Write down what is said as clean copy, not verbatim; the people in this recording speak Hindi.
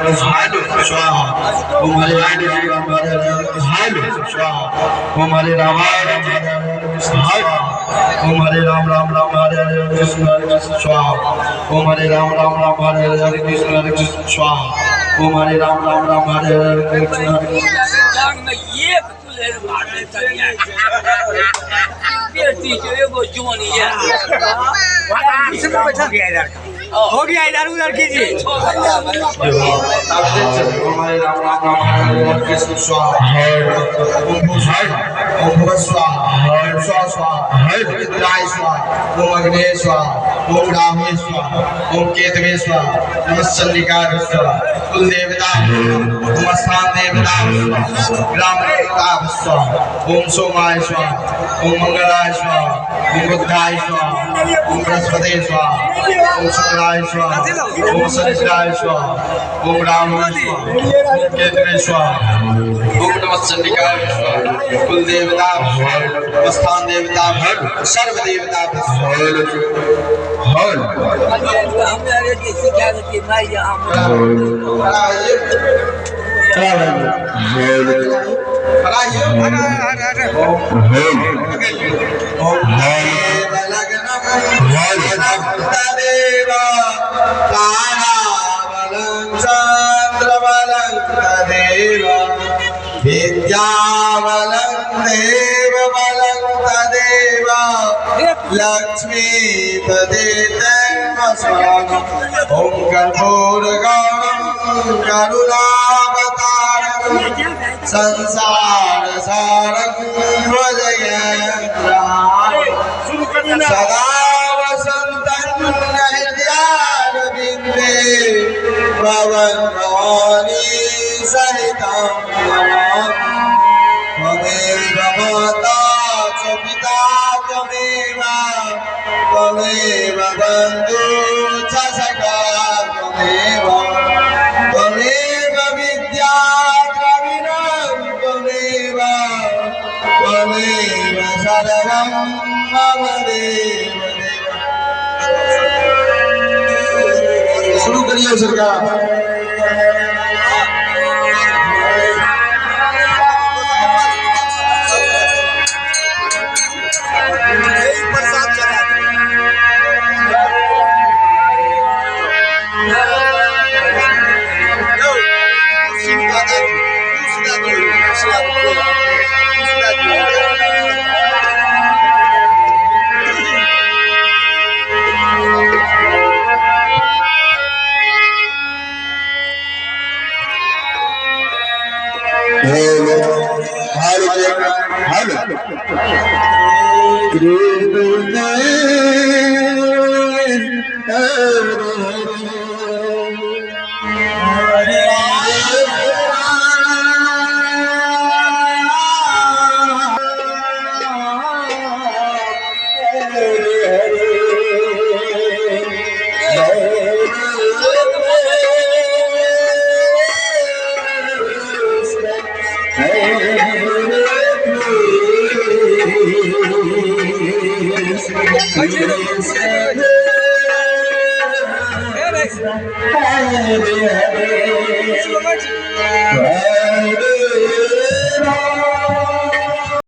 Hare Swah. Om Hare Hare Ram Hare Hare Swah. Om Hare Ram Hare Krishna. Om Hare Ram Ram Ram Hare Hare Krishna Krishna Swah. Om Hare Ram Ram Ram Hare Hare Krishna Krishna Swah. Om Hare Ram Ram Ram Hare Hare Krishna हो गया इधर उधर कीजिए हमारे राम राम राम हरे कृष्ण स्वाहा ओम भूषण ओम भगत स्वाहा ओम स्वा स्वाहा ओम विद्राय स्वाहा ओम अग्ने स्वाहा ओम रामे स्वाहा ओम केतवे स्वाहा नमः चंडिकाय स्वाहा कुल देवता ओम स्थान देवता ग्राम देवता स्वाहा ओम सोमाय स्वाहा ओम मंगलाय स्वाहा ओम बुद्धाय स्वाहा ओम बृहस्पति स्वाहा ओम शुक्राय स्वाहा ओम शनिश्चराय स्वाहा ओम रामाय स्वाहा ओम केतवे स्वाहा ओम नमः चंडिकाय स्वाहा कुल देवता स्थान देवता सर्व देवता विद्यावलं देव बलं तदेव लक्ष्मी तदेतन्मस्मरणम् ॐ कर्पूरगौरं करुणावतारं संसारसारं भजयन् सदा वसन्तं हृदयारविन्दे भवन्भवानी सहितं त्वमेव माता च पिता त्वमेव त्वमेव बन्धु च सखा त्वमेव विद्या द्रविणं त्वमेव सर्वं मम देव शुरू करिए सरकार Hare